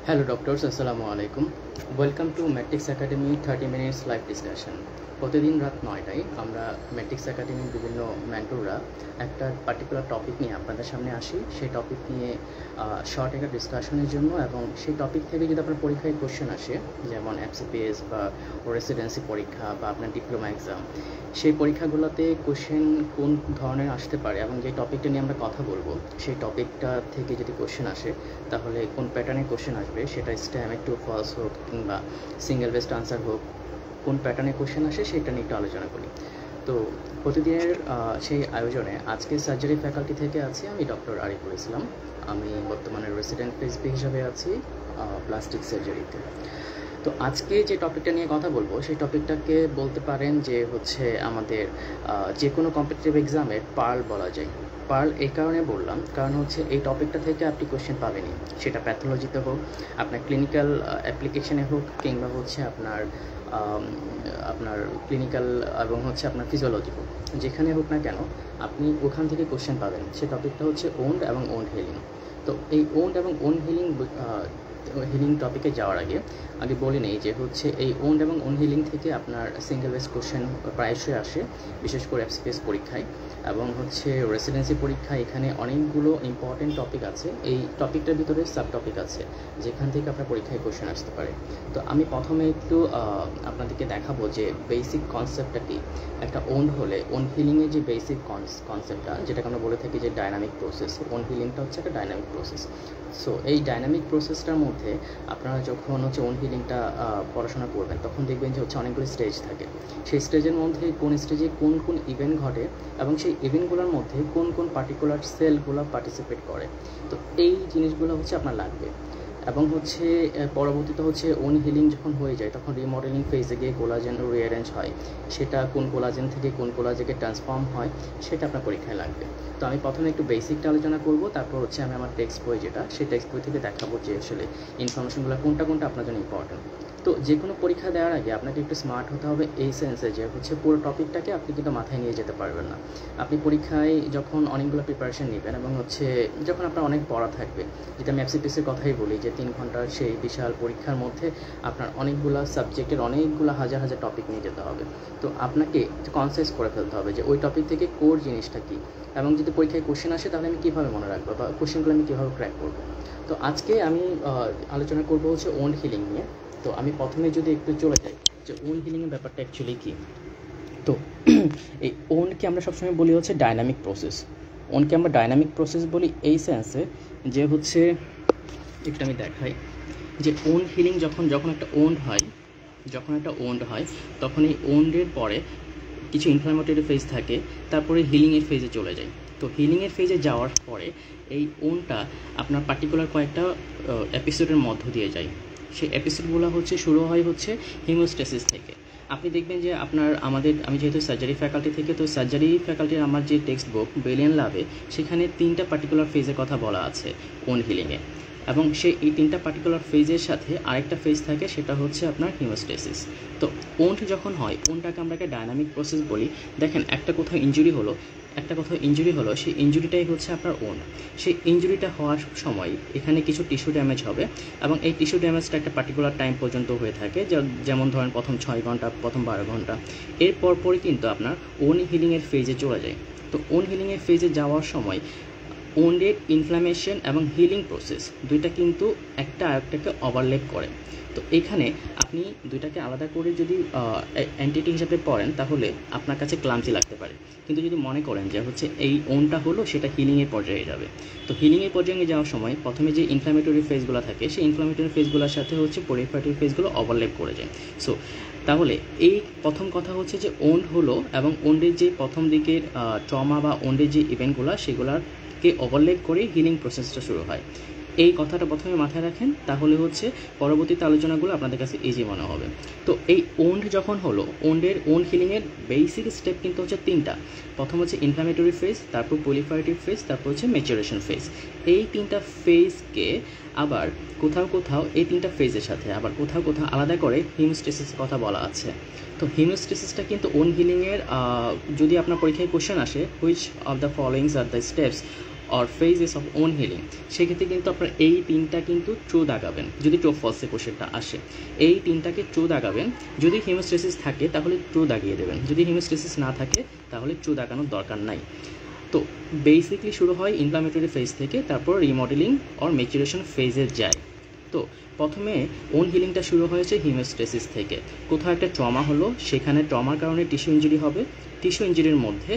Hello doctors, Assalamu alaikum. Welcome to Matrix Academy 30 minutes live discussion. প্রতিদিন রাত 9টায় আমরা matrix একাডেমির বিভিন্ন মেন্টররা একটা পার্টিকুলার টপিক নিয়ে আপনাদের সামনে আসি। সেই টপিক নিয়ে শর্ট একটা ডিসকাশনের জন্য, এবং সেই টপিক থেকে যদি আপনার পরীক্ষায় কোশ্চেন আসে, যেমন এফসিপিএস বা রেসিডেন্সি পরীক্ষা বা আপনার ডিপ্লোমা এক্সাম, সেই পরীক্ষাগুলোতে কোশ্চেন কোন ধরনের আসতে পারে এবং যে টপিকটা নিয়ে আমরা কথা বলবো সেই টপিকটা থেকে যদি কোশ্চেন আসে তাহলে কোন প্যাটার্নের কোশ্চেন আসবে, সেটা স্ট্যাম্প টু ফলস হোক কিংবা সিঙ্গেল বেস্ট আনসার হোক, কোন প্যাটার্নে কোশ্চেন আসে সেটা নিয়ে একটু আলোচনা করি। তো প্রতিদিনের সেই আয়োজনে আজকে সার্জারি ফ্যাকাল্টি থেকে আছি আমি ডক্টর আরিফুল ইসলাম। আমি বর্তমানে রেসিডেন্ট পিএইচডি হিসাবে আছি প্লাস্টিক সার্জারিতে। তো আজকে যে টপিকটা নিয়ে কথা বলবো সেই টপিকটাকে বলতে পারেন যে হচ্ছে আমাদের যে কোনো কম্পিটিটিভ এক্সামের পার্ল বলা যায়। পার্ল এই কারণে বললাম, কারণ হচ্ছে এই টপিকটা থেকে আপনি কোশ্চেন পাবেনই, সেটা প্যাথোলজিতে হোক, আপনার ক্লিনিক্যাল অ্যাপ্লিকেশনে হোক, কিংবা হচ্ছে আপনার ক্লিনিক্যাল এবং হচ্ছে আপনার ফিজিওলজি হোক, যেখানে হোক না কেন আপনি ওখান থেকে কোশ্চেন পাবেন। সে টপিকটা হচ্ছে ওন্ড এবং ওন্ড হিলিং। তো এই ওন্ড এবং ওন্ড হিলিং টপিকে যাওয়ার আগে বলে নেই যে হচ্ছে এই ওন্ড এবং ওন্ড হিলিং থেকে আপনার সিঙ্গেল বেস কোশ্চেন প্রায়শই আসে, বিশেষ করে এফসিপিএস পরীক্ষায় এবং হচ্ছে রেসিডেন্সি পরীক্ষায়। এখানে অনেকগুলো ইম্পর্টেন্ট টপিক আছে, এই টপিকটার ভিতরে সাব টপিক আছে যেখান থেকে আপনার পরীক্ষায় কোশ্চেন আসতে পারে। তো আমি প্রথমে একটু আপনাদেরকে দেখাবো যে বেসিক কনসেপ্টটা কি। একটা ওন্ড হলে ওন্ড হিলিংয়ের যে বেসিক কনসেপ্টটা, যেটাকে আমরা বলে থাকি যে ডাইনামিক প্রসেস, ওন্ড হিলিংটা হচ্ছে একটা ডাইনামিক প্রসেস। সো এই ডাইনামিক প্রসেসটার মধ্যে আপনারা যখন হচ্ছে ওন্ড হিলিংটা পড়াশোনা করবেন তখন দেখবেন যে হচ্ছে অনেকগুলো স্টেজ থাকে। সেই স্টেজের মধ্যে কোন স্টেজে কোন কোন ইভেন্ট ঘটে এবং সেই ইভেন্টগুলোর মধ্যে কোন কোন পার্টিকুলার সেলগুলো পার্টিসিপেট করে। তো এই জিনিসগুলো হচ্ছে আপনার লাগবে। এবং হচ্ছে পরবর্তীতে হচ্ছে ওন্ড হিলিং যখন হয়ে যায় তখন রিমডেলিং ফেজে গিয়ে কোলাজেন রিঅ্যারেঞ্জ হয়, সেটা কোন কোলাজেন থেকে কোন কোলাজেনে ট্রান্সফর্ম হয় সেটা আপনার পরীক্ষায় লাগবে। তো আমি প্রথমে একটু বেসিকটা আলোচনা করব, তারপর হচ্ছে আমি আমার টেক্সট বই যেটা, সেই টেক্সট বই থেকে দেখাবো যে আসলে ইনফরমেশনগুলো কোনটা আপনার জন্য ইম্পর্টেন্ট। তো যে কোনো পরীক্ষা দেওয়ার আগে আপনাকে একটু স্মার্ট হতে হবে এই সেন্সে যে হচ্ছে পুরো টপিকটাকে আপনি কিন্তু মাথায় নিয়ে যেতে পারবেন না। আপনি পরীক্ষায় যখন অনেকগুলো প্রিপারেশন নেবেন এবং হচ্ছে যখন আপনার অনেক পড়া থাকবে, যেটা আমি এফসিপিএসের কথাই বলি যে 3 ঘন্টার সেই বিশাল পরীক্ষার মধ্যে আপনার অনেকগুলো সাবজেক্টের অনেকগুলো হাজার হাজার টপিক নিয়ে যেতে হবে। তো আপনাকে কনসাইজ করে ফেলতে হবে যে ওই টপিক থেকে কোর জিনিসটা কী, এবং যদি পরীক্ষায় কোশ্চেন আসে তাহলে আমি কীভাবে মনে রাখবো বা কোশ্চেনগুলো আমি কীভাবে ক্র্যাক করবো। তো আজকে আমি আলোচনা করবো হচ্ছে ওন্ড হিলিং নিয়ে। তো আমি প্রথমে যদি একটু চলে যাই যে ওন্ড হিলিংয়ের ব্যাপারটা অ্যাকচুয়ালি কী। তো এই ওন্ডকে আমরা সবসময় বলি হচ্ছে ডাইনামিক প্রসেস। ওন্ডকে আমরা ডাইনামিক প্রসেস বলি এই সেন্সে যে হচ্ছে একটু আমি দেখাই যে ওন্ড হিলিং যখন একটা ওন্ড হয় তখন এই ওন্ডের পরে কিছু ইনফ্লামেটরি ফেজ থাকে, তারপরে হিলিংয়ের ফেজে চলে যায়। তো হিলিংয়ের ফেজে যাওয়ার পরে এই ওন্ডটা আপনার পার্টিকুলার কয়েকটা এপিসোডের মধ্য দিয়ে যায়। সেই এপিসোডগুলো হচ্ছে শুরু হয় হচ্ছে হিমোস্টেসিস থেকে। আপনি দেখবেন যে আমি যেহেতু সার্জারি ফ্যাকাল্টি থেকে, তো সার্জারি ফ্যাকাল্টির আমার যে টেক্সট বুক বেলিয়ান লাভে, সেখানে 3টা পার্টিকুলার ফেজের কথা বলা আছে ওন্ড হিলিংয়ে, এবং এই 3টা পার্টিকুলার ফেজের সাথে আরেকটা ফেজ থাকে, সেটা হচ্ছে আপনার হিমোস্টেসিস। তো ওন্ড যখন হয়, ওন্ডটাকে আমরা একটা ডাইনামিক প্রসেস বলি। দেখেন একটা কোথাও ইনজুরি হলো, সেই ইনজুরিটাই হচ্ছে আপনার ওন্ড। সেই ইনজুরিটা হওয়ার সময় এখানে কিছু টিস্যু ড্যামেজ হবে, এবং এই টিস্যু ড্যামেজটা একটা পার্টিকুলার টাইম পর্যন্ত হয়ে থাকে, যেমন ধরেন প্রথম 6 ঘন্টা, প্রথম 12 ঘন্টা। এর পরপরই কিন্তু আপনার ওন্ড হিলিংয়ের ফেজে চলে যায়। তো ওন্ড হিলিংয়ের ফেজে যাওয়ার সময় ওন্ডের ইনফ্লামেশন এবং হিলিং প্রসেস দুইটা কিন্তু একটা আরেকটাকে ওভারল্যাপ করে। তো এখানে আপনি দুইটাকে আলাদা করে যদি এন্টিটি হিসাবে পড়েন তাহলে আপনার কাছে ক্লামসি লাগতে পারে, কিন্তু যদি মনে করেন যে হচ্ছে এই ওন্ডটা হলো সেটা হিলিংয়ের পর্যায়ে যাবে, তো হিলিংয়ের পর্যায়ে যাওয়ার সময় প্রথমে যে ইনফ্লামেটরি ফেজগুলো থাকে সেই ইনফ্লামেটরি ফেজগুলোর সাথে হচ্ছে পরিফেরাটিভ ফেজগুলো ওভারল্যাপ করে যায়। সো তাহলে এই প্রথম কথা হচ্ছে যে ওন্ড হলো, এবং ওন্ডের যে প্রথম দিকের ট্রমা বা ওন্ডের যে ইভেন্টগুলো সেগুলোকে ওভারল্যাপ করে হিলিং প্রসেসটা শুরু হয়। এই কথাটা প্রথমে মাথায় রাখেন, তাহলে হচ্ছে পরবর্তীতে আলোচনাগুলো আপনাদের কাছে ইজি মনে হবে। তো এই ওন্ড যখন হলো, ওন্ড হিলিংয়ের বেসিক স্টেপ কিন্তু হচ্ছে 3টা। প্রথম হচ্ছে ইনফ্লামেটরি ফেজ, তারপর পলিফারেটিভ ফেজ, তারপর হচ্ছে ম্যাচুরেশন ফেজ। এই 3টা ফেজকে আবার কোথাও এই 3টা ফেজের সাথে আবার কোথাও আলাদা করে হিমোস্টেসিসের কথা বলা আছে। তো হিমোস্টেসিসটা কিন্তু ওন্ড হিলিংয়ের যদি আপনার পরীক্ষায় কোশ্চেন আসে, which of the followings are the steps or phases of wound healing, সেক্ষেত্রে কিন্তু আপনার এই তিনটা কিন্তু ট্রু দাগাবেন যদি ট্রু ফলসে কোশ্চেনটা আসে। এই তিনটাকে ট্রু দাগাবেন, যদি হিমোস্টেসিস থাকে তাহলে ট্রু দাগিয়ে দেবেন, যদি হিমোস্টেসিস না থাকে তাহলে ট্রু দাগানোর দরকার নাই। তো বেসিকলি শুরু হয় ইনফ্লামেটরি ফেজ থেকে, তারপর রিমডেলিং অর ম্যাচুরেশন ফেজে যায়। তো প্রথমে ওন হিলিংটা শুরু হয়েছে হিমোস্টেসিস থেকে, কোথাও একটা ট্রমা হলো, সেখানে ট্রমার কারণে টিস্যু ইঞ্জুরি হবে, টিস্যু ইঞ্জুরির মধ্যে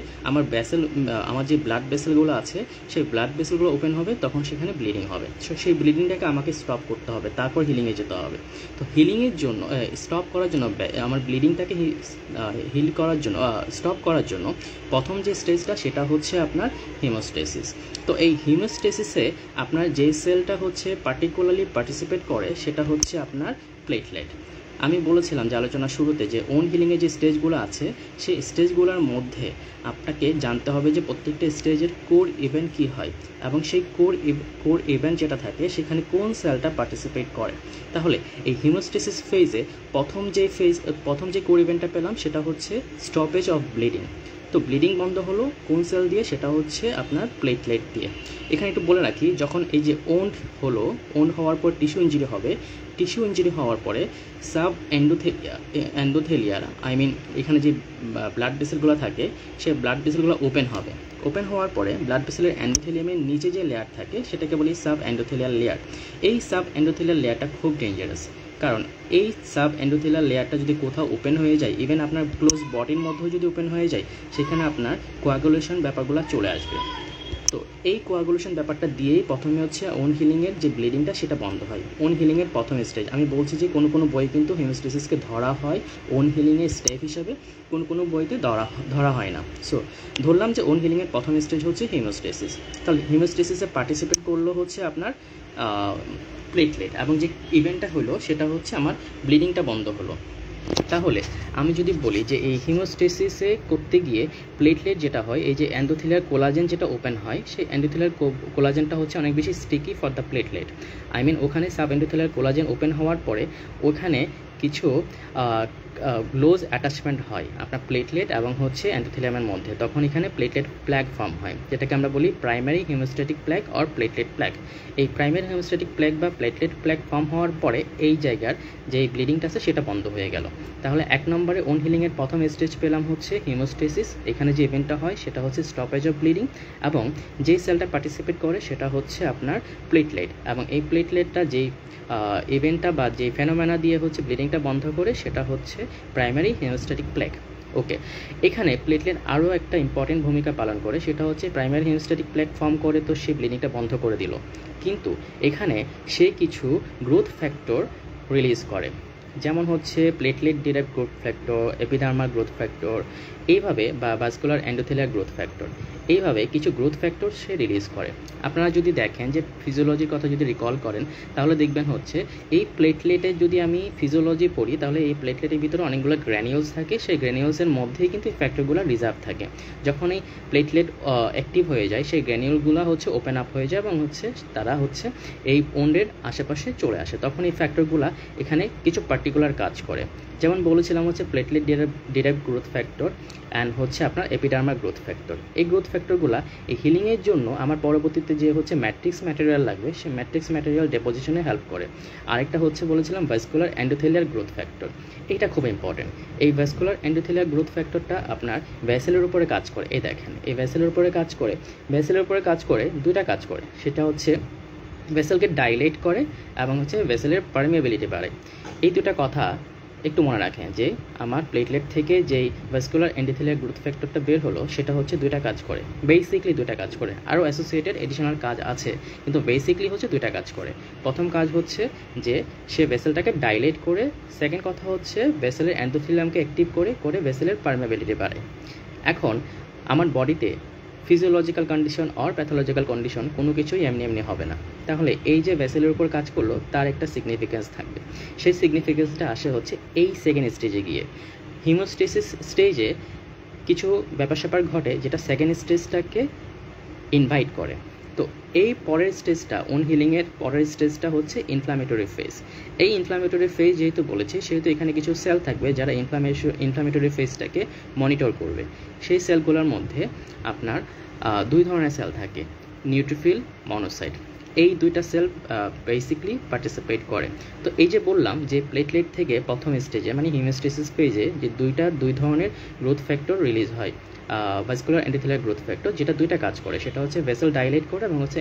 আমার যে ব্লাড ভেসেলগুলো আছে সেই ব্লাড ভেসেলগুলো ওপেন হবে, তখন সেখানে ব্লিডিং হবে। সো সেই ব্লিডিংটাকে আমাকে স্টপ করতে হবে, তারপর হিলিংয়ে যেতে হবে। তো হিলিংয়ের জন্য স্টপ করার জন্য আমার ব্লিডিংটাকে হিল করার জন্য স্টপ করার জন্য প্রথম যে স্টেজটা সেটা হচ্ছে আপনার হিমোস্টেসিস। তো এই হিমোস্টেসিসে আপনার যে সেলটা হচ্ছে পার্টিকুলারলি পার্টিসিপেট করে সেটা হচ্ছে আপনার প্লেটলেট। আমি বলেছিলাম যে আলোচনার শুরুতে যে ওন হিলিংয়ের যে স্টেজগুলো আছে সেই স্টেজগুলোর মধ্যে আপনাকে জানতে হবে যে প্রত্যেকটা স্টেজের কোর ইভেন্ট কী হয় এবং সেই কোর ইভেন্ট যেটা থাকে সেখানে কোন সেলটা পার্টিসিপেট করে। তাহলে এই হিমোস্টেসিস ফেজে প্রথম যে কোর ইভেন্টটা পেলাম সেটা হচ্ছে স্টপেজ অফ ব্লিডিং। তো ব্লিডিং বন্ধ হলো কোন সেল দিয়ে, সেটা হচ্ছে আপনার প্লেটলেট দিয়ে। এখানে একটু বলে রাখি, যখন এই যে ওন্ড হওয়ার পর টিস্যু ইঞ্জুরি হবে, টিস্যু ইঞ্জুরি হওয়ার পরে সাব এন্ডোথেলিয়ার এখানে যে ব্লাড ভেসেলগুলো থাকে সেই ব্লাড ভেসেলগুলো ওপেন হবে। ওপেন হওয়ার পরে ব্লাড ভেসেলের এন্ডোথেলিয়ামের নিচে যে লেয়ার থাকে সেটাকে বলি সাব এন্ডোথেলিয়াল লেয়ার। এই সাব এন্ডোথেলিয়াল লেয়ারটা খুব ডেঞ্জারাস, কারণ এই সাব এন্ডোথেলিয়াল লেয়ারটা যদি কোথাও ওপেন হয়ে যায়, ইভেন আপনার ক্লোজ বডির মধ্যেও যদি ওপেন হয়ে যায়, সেখানে আপনার কোয়াগুলেশন ব্যাপারগুলো চলে আসবে। তো এই কোয়াগুলেশন ব্যাপারটা দিয়েই প্রথমে হচ্ছে ওন হিলিংয়ের যে ব্লিডিংটা সেটা বন্ধ হয়। ওন হিলিংয়ের প্রথম স্টেজ আমি বলছি যে কোনো বই কিন্তু হিমোস্টেসিসকে ধরা হয় ওন হিলিংয়ের স্টেপ হিসাবে, কোনো বইতে ধরা হয় না। সো ধরলাম যে ওন হিলিংয়ের প্রথম স্টেজ হচ্ছে হিমোস্টেসিস। তাহলে হিমোস্টেসিসে পার্টিসিপেট করলো হচ্ছে আপনার প্লেটলেট, এবং যে ইভেন্টটা হলো সেটা হচ্ছে আমার ব্লিডিংটা বন্ধ হলো। তাহলে আমি যদি বলি যে এই হিমোস্টেসিসে করতে গিয়ে প্লেটলেট যেটা হয়, এই যে এন্ডোথেলিয়ার কোলাজেন যেটা ওপেন হয়, সেই এন্ডোথেলিয়ার কোলাজেনটা হচ্ছে অনেক বেশি স্টিকি ফর দ্য প্লেটলেট। ওখানে সাব এন্ডোথেলিয়ার কোলাজেন ওপেন হওয়ার পরে ওখানে কিছু ক্লোজ অ্যাটাচমেন্ট হয় আপনার প্লেটলেট এবং হচ্ছে এন্ডোথেলিয়ামের মধ্যে, তখন এখানে প্লেটলেট প্ল্যাগ ফর্ম হয়, যেটাকে আমরা বলি primary hemostatic plug or platelet plug. এই প্রাইমারি হিমোস্ট্যাটিক প্ল্যাগ বা প্লেটলেট প্ল্যাগ ফর্ম হওয়ার পরে এই জায়গার যে ব্লিডিংটা আছে সেটা বন্ধ হয়ে গেল। তাহলে এক নম্বরে ওন হিলিংয়ের প্রথম স্টেজ পেলাম হচ্ছে হিমোস্টেসিস, এখানে যে ইভেন্টটা হয় সেটা হচ্ছে স্টপেজ অফ ব্লিডিং, এবং যেই সেলটা পার্টিসিপেট করে সেটা হচ্ছে আপনার প্লেটলেট, এবং এই প্লেটলেটটা যেই ইভেন্টটা বা যে ফেনোমেনা দিয়ে হচ্ছে ব্লিডিংটা বন্ধ করে সেটা হচ্ছে প্রাইমারি হিমোস্ট্যাটিক প্ল্যাগ। ওকে, এখানে প্লেটলেট আরও একটা ইম্পর্টেন্ট ভূমিকা পালন করে, সেটা হচ্ছে প্রাইমারি হিমোস্ট্যাটিক প্ল্যাগ ফর্ম করে তো সে ব্লিডিংটা বন্ধ করে দিল, কিন্তু এখানে সে কিছু গ্রোথ ফ্যাক্টর রিলিজ করে, যেমন হচ্ছে platelet derived growth factor, epidermal growth factor, এইভাবে বা ভাস্কুলার এন্ডোথেলিয়ার গ্রোথ ফ্যাক্টর, এইভাবে কিছু গ্রোথ ফ্যাক্টর সে রিলিজ করে। আপনারা যদি দেখেন যে ফিজিওলজির কথা যদি রিকল করেন তাহলে দেখবেন হচ্ছে এই প্লেটলেটের যদি আমি ফিজিওলজি পড়ি তাহলে এই প্লেটলেটের ভিতরে অনেকগুলো গ্র্যানিউলস থাকে, সেই গ্র্যানিউলসের মধ্যেই কিন্তু এই ফ্যাক্টরগুলো রিজার্ভ থাকে। যখন এই প্লেটলেট অ্যাক্টিভ হয়ে যায় সেই গ্র্যানিউলগুলো হচ্ছে ওপেন আপ হয়ে যায় এবং হচ্ছে তারা হচ্ছে এই ওন্ডের আশেপাশে চলে আসে, তখন এই ফ্যাক্টরগুলো এখানে কিছু পার্টিকুলার কাজ করে। যেমন বলেছিলাম হচ্ছে platelet derived growth factor and হচ্ছে আপনার এপিডার্মাল গ্রোথ ফ্যাক্টর। এই গ্রোথ ফ্যাক্টরগুলো এই হিলিংয়ের জন্য আমার পরবর্তীতে যে হচ্ছে ম্যাট্রিক্স ম্যাটেরিয়াল লাগবে সেই ম্যাট্রিক্স ম্যাটেরিয়াল ডেপোজিশনে হেল্প করে। আরেকটা হচ্ছে বলেছিলাম ভাস্কুলার এন্ডোথেলিয়ার গ্রোথ ফ্যাক্টর, এইটা খুব ইম্পর্টেন্ট। এই ভাস্কুলার এন্ডোথেলিয়ার গ্রোথ ফ্যাক্টরটা আপনার ভেসেলের উপরে কাজ করে। এই দেখেন এই ভেসেলের উপরে কাজ করে দুইটা কাজ করে, সেটা হচ্ছে ভেসেলকে ডাইলেট করে এবং হচ্ছে ভেসেলের পারমিয়াবিলিটি বাড়ায়। এই দুটা কথা একটু মনে রাখেন যে আমার প্লেটলেট থেকে যেই ভাস্কুলার এন্ডোথেলিয়ার গ্রোথ ফ্যাক্টরটা বের হলো সেটা হচ্ছে দুইটা কাজ করে, বেসিকলি দুইটা কাজ করে, আরও অ্যাসোসিয়েটেড এডিশনাল কাজ আছে কিন্তু বেসিকলি হচ্ছে দুইটা কাজ করে। প্রথম কাজ হচ্ছে যে সে ভেসেলটাকে ডাইলেট করে, সেকেন্ড কথা হচ্ছে ভেসেলের এন্ডোথেলিয়ামকে অ্যাক্টিভ করে ভেসেলের পারমিয়াবিলিটি বাড়ায়। এখন আমার বডিতে ফিজিওলজিক্যাল কন্ডিশন আর প্যাথোলজিক্যাল কন্ডিশন কোনো কিছুই এমনি হবে না, তাহলে এই যে ভেসেলের উপর কাজ করলো তার একটা সিগনিফিকেন্স থাকবে। সেই সিগনিফিকেন্সটা আসে হচ্ছে এই সেকেন্ড স্টেজে গিয়ে। হিমোস্টেসিস স্টেজে কিছু ব্যাপার স্যাপার ঘটে যেটা সেকেন্ড স্টেজটাকে ইনভাইট করে। তো এই পরের স্টেজটা ওন হিলিংয়ের পরের স্টেজটা হচ্ছে ইনফ্লামেটরি ফেজ। এই ইনফ্লামেটরি ফেজ যেহেতু বলেছি সেহেতু এখানে কিছু সেল থাকবে যারা ইনফ্লামেটরি ফেজটাকে মনিটর করবে। সেই সেলগুলোর মধ্যে আপনার দুই ধরনের সেল থাকে, নিউট্রোফিল, মনোসাইট, এই দুইটা সেল বেসিকলি পার্টিসিপেট করে। তো এই যে বললাম যে প্লেটলেট থেকে প্রথম স্টেজে মানে হিমোস্ট্যাসিস ফেজে যে দুই ধরনের গ্রোথ ফ্যাক্টর রিলিজ হয়, ভাস্কুলার এন্ডোথেলিয়াল গ্রোথ ফ্যাক্টর, যেটা দুইটা কাজ করে, সেটা হচ্ছে ভেসেল ডাইলেট করে এবং হচ্ছে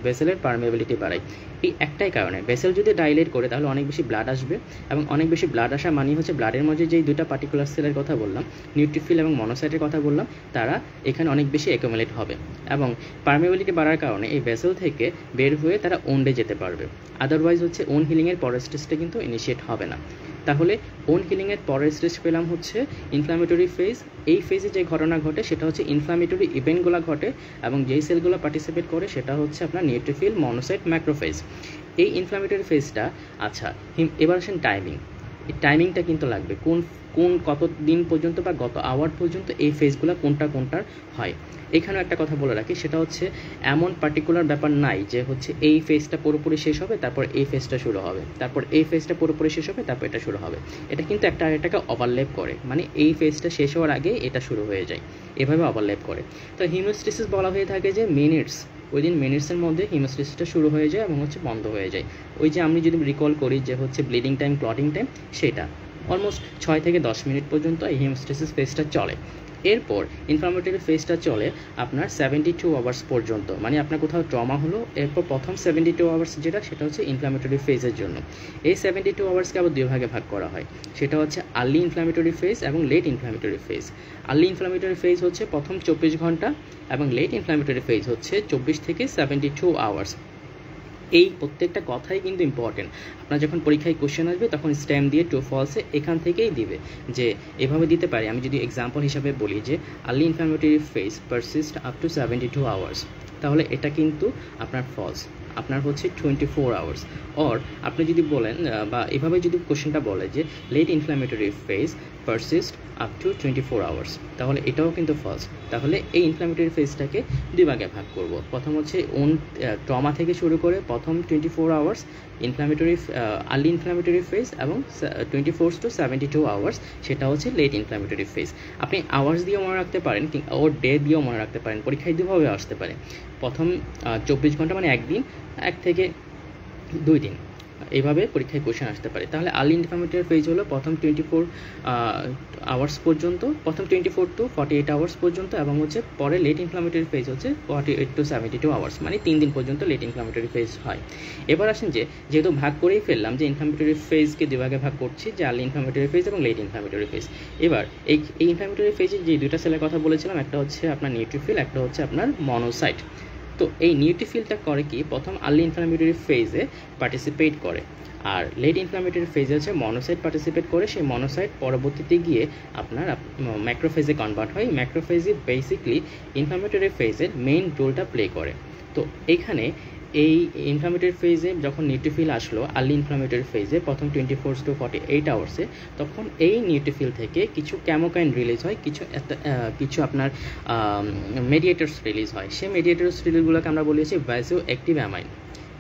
ভেসেলের পারমেবিলিটি বাড়ায়। এই একটাই কারণে ভেসেল যদি ডাইলেট করে তাহলে অনেক বেশি ব্লাড আসবে, এবং অনেক বেশি ব্লাড আসা মানে হচ্ছে ব্লাডের মধ্যে যেই দুইটা পার্টিকুলার সেলের কথা বললাম, নিউট্রোফিল এবং মনোসাইটের কথা বললাম, তারা এখানে অনেক বেশি অ্যাকুমুলেট হবে, এবং পারমেবিলিটি বাড়ার কারণে এই ভেসেল থেকে বের হয়ে তারা ওন্ডে যেতে পারবে। আদারওয়াইজ হচ্ছে ওন হিলিংয়ের পরের স্টেজটা কিন্তু ইনিশিয়েট হবে না। তাহলে ওন হিলিংয়ের পরের স্টেজ পেলাম হচ্ছে ইনফ্লামেটরি ফেজ। এই ফেজে যে ঘটনা ঘটে সেটা হচ্ছে ইনফ্লামেটরি ইভেন্টগুলো ঘটে, এবং যেই সেলগুলো পার্টিসিপেট করে সেটা হচ্ছে আপনার নিউট্রোফিল, মনোসাইট, ম্যাক্রোফেজ। এই ইনফ্লামেটরি ফেজটা, আচ্ছা এবার আসেন টাইমিং। এই টাইমিংটা কিন্তু লাগবে, কত দিন পর্যন্ত বা কত আওয়ার পর্যন্ত এই ফেজগুলো কোনটার হয়। এখানেও একটা কথা বলে রাখি, সেটা হচ্ছে এমন পার্টিকুলার ব্যাপার নাই যে হচ্ছে এই ফেজটা পুরোপুরি শেষ হবে তারপর এই ফেজটা শুরু হবে, তারপর এই ফেজটা পুরোপুরি শেষ হবে তারপর এটা শুরু হবে। এটা কিন্তু একটা আরেকটাকে ওভারল্যাপ করে, মানে এই ফেজটা শেষ হওয়ার আগে এটা শুরু হয়ে যায়, এভাবে ওভারল্যাপ করে। তো হিমোস্ট্যাসিস বলা হয়ে থাকে যে মিনিটস, উইদিন মিনিটসের মধ্যে হিমোস্ট্যাসিসটা শুরু হয়ে যায় এবং হচ্ছে বন্ধ হয়ে যায়। ওই যে আমি যদি রিকল করি যে হচ্ছে ব্লিডিং টাইম, ক্লটিং টাইম, সেটা অলমোস্ট 6 থেকে 10 মিনিট পর্যন্ত এই হিমোস্ট্যাসিস ফেজটা চলে। এরপর ইনফ্লামেটরি ফেজটা চলে আপনার 72 আওয়ার্স পর্যন্ত, মানে আপনার কোথাও ট্রমা হলো, এরপর প্রথম 72 আওয়ার্স যেটা, সেটা হচ্ছে ইনফ্লামেটরি ফেজের জন্য। এই 72 আওয়ার্সকে আবার দুই ভাগে ভাগ করা হয়, সেটা হচ্ছে আর্লি ইনফ্লামেটরি ফেজ এবং late inflammatory phase. Early inflammatory phase হচ্ছে প্রথম 24 ঘন্টা, এবং লেট ইনফ্লামেটরি ফেজ হচ্ছে 24 থেকে 72 আওয়ার্স। এই প্রত্যেকটা কথাই কিন্তু ইম্পর্টেন্ট। আপনার যখন পরীক্ষায় কোশ্চেন আসবে তখন স্ট্যাম্প দিয়ে ট্রু ফলসে এখান থেকেই দিবে, যে এভাবে দিতে পারে। আমি যদি এক্সাম্পল হিসাবে বলি যে early inflammatory phase persist up two 72 hours, তাহলে এটা কিন্তু আপনার ফলস, আপনার হচ্ছে 24 আওয়ার্স। অর আপনি যদি বলেন বা এভাবে যদি কোশ্চেনটা বলে যে late inflammatory phase persist up to 24 hours, তাহলে এটাও কিন্তু ফলস। তাহলে এই ইনফ্লামেটরি ফেজটাকে দুই ভাগে ভাগ করব। প্রথম হচ্ছে ট্রমা থেকে শুরু করে প্রথম 24 hours inflammatory early inflammatory phase, এবং 24 to 72 আওয়ার্স সেটা হচ্ছে লেট ইনফ্লামেটরি ফেজ। আপনি আওয়ার্স দিয়েও মনে রাখতে পারেন, ওর ডে দিয়েও মনে রাখতে পারেন, পরীক্ষায় দুভাবে আসতে পারে। প্রথম 24 ঘন্টা মানে একদিন, 1 থেকে 2 দিন, এইভাবে পরীক্ষায় কোশ্চেন আসতে পারে। তাহলে আর্লি ইনফ্লামেটরি ফেজ হলো প্রথম 24 আওয়ার্স পর্যন্ত, প্রথম 24 to 48 আওয়ার্স পর্যন্ত, এবং হচ্ছে পরে লেট ইনফ্লামেটরি ফেজ হচ্ছে 48 to 72 আওয়ার্স, মানে 3 দিন পর্যন্ত লেট ইনফ্লামেটরি ফেজ হয়। এবার আসেন যে যেহেতু ভাগ করেই ফেললাম যে ইনফ্লামেটরি ফেজকে দুই ভাগে ভাগ করছি, যে আর্লি ইনফ্লামেটরি ফেজ এবং লেট ইনফ্লামেটরি ফেজ। এবার এই ইনফ্লামেটরি ফেজে যে দুইটা সেলের কথা বলেছিলাম, একটা হচ্ছে আপনার নিউট্রোফিল, একটা হচ্ছে আপনার মনোসাইট। তো এই নিউট্রোফিলটা করে কি, প্রথম আর্লি ইনফ্লামেটরি ফেজে পার্টিসিপেট করে, আর লেট ইনফ্লামেটরি ফেজে হচ্ছে মনোসাইট পার্টিসিপেট করে। সেই মনোসাইট পরবর্তীতে গিয়ে আপনার ম্যাক্রোফেজে কনভার্ট হয়। ম্যাক্রোফেজে বেসিকলি ইনফ্লামেটরি ফেজের মেইন রোলটা প্লে করে। তো এইখানে এই ইনফ্লামেটরি ফেজে যখন নিউট্রোফিল আসলো আর্লি ইনফ্লামেটরি ফেজে প্রথম 24 to 48 আওয়ার্সে, তখন এই নিউট্রোফিল থেকে কিছু ক্যামোকাইন রিলিজ হয়, কিছু আপনার মেডিয়েটার্স রিলিজ হয়। সেই মেডিয়েটার্স রিলিজগুলোকে আমরা বলেছি ভাইজো অ্যাক্টিভ অ্যামাইন।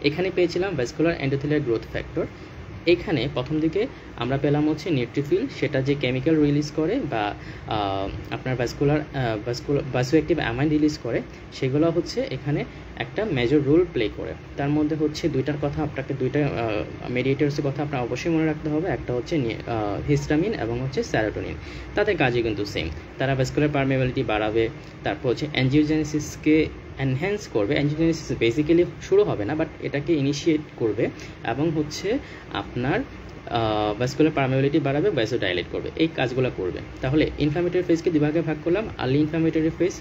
এখানে পেয়েছিলাম ভাস্কুলার এন্ডোথেলিয়াল গ্রোথ ফ্যাক্টর। এখানে প্রথম দিকে আমরা পেলাম হচ্ছে নিউট্রোফিল, সেটা যে কেমিক্যাল রিলিজ করে বা আপনার ভাইজোঅ্যাক্টিভ অ্যামাইন রিলিজ করে, সেগুলো হচ্ছে এখানে একটা মেজর রোল প্লে করে। তার মধ্যে হচ্ছে দুইটা মেডিয়েটার্সের কথা আপনার অবশ্যই মনে রাখতে হবে। একটা হচ্ছে হিস্টামিন এবং হচ্ছে সেরোটোনিন। তাদের কাজই কিন্তু সেম, তারা ভাস্কুলার পারমেবিলিটি বাড়াবে, তারপর হচ্ছে অ্যাঞ্জিওজেনেসিসকে এনহ্যান্স করবে। অ্যাঞ্জিওজেনেসিস বেসিক্যালি শুরু হবে না, বাট এটাকে ইনিশিয়েট করবে, এবং হচ্ছে আপনার ভাস্কুলার পারমেবিলিটি বাড়াবে, ভাইজোডাইলেট করবে, এই কাজগুলো করবে। তাহলে ইনফ্লামেটরি ফেজকে দুভাগে ভাগ করলাম। Early inflammatory phase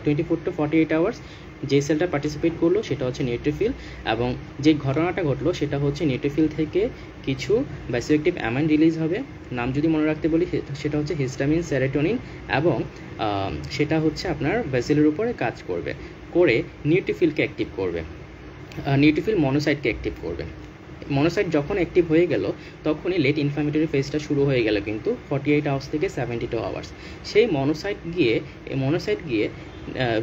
24 to 48 hours, যে সেলটা পার্টিসিপেট করলো সেটা হচ্ছে নিউট্রোফিল, এবং যে ঘটনাটা ঘটলো সেটা হচ্ছে নিউট্রোফিল থেকে কিছু ভাইজোঅ্যাক্টিভ অ্যামাইন রিলিজ হবে। নাম যদি মনে রাখতে বলি সেটা হচ্ছে হিস্টামিন, সেরোটোনিন, এবং সেটা হচ্ছে আপনার ভেসেলের উপরে কাজ করবে, করে নিউট্রোফিলকে অ্যাক্টিভ করবে, নিউট্রোফিল মনোসাইটকে অ্যাক্টিভ করবে। মনোসাইট যখন অ্যাক্টিভ হয়ে গেল তখনই লেট ইনফ্লামেটরি ফেজটা শুরু হয়ে গেল কিন্তু 48 আওয়ার্স থেকে 72 আওয়ার্স। সেই মনোসাইট গিয়ে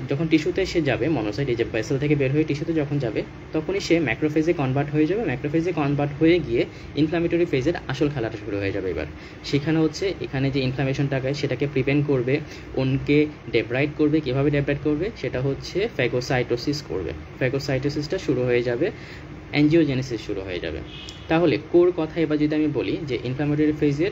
যখন টিস্যুতে সে যাবে মনোসাইট, এই যে ভেসেল থেকে বের হয়ে টিস্যুতে যখন যাবে তখনই সে ম্যাক্রোফেজে কনভার্ট হয়ে যাবে। ম্যাক্রোফেজে কনভার্ট হয়ে গিয়ে ইনফ্ল্যামেটরি ফেজের আসল খেলাটা শুরু হয়ে যাবে। এবার সেখানে হচ্ছে এখানে যে ইনফ্ল্যামেশনটাকে সেটাকে প্রিভেন্ট করবে, ওনকে ডেব্রাইড করবে। কীভাবে ডেব্রাইড করবে? সেটা হচ্ছে ফ্যাগোসাইটোসিস করবে। ফ্যাগোসাইটোসিসটা শুরু হয়ে যাবে, অ্যাঞ্জিওজেনেসিস শুরু হয়ে যাবে। তাহলে কোর কথা এবার যদি আমি বলি যে ইনফ্ল্যামেটরি ফেজের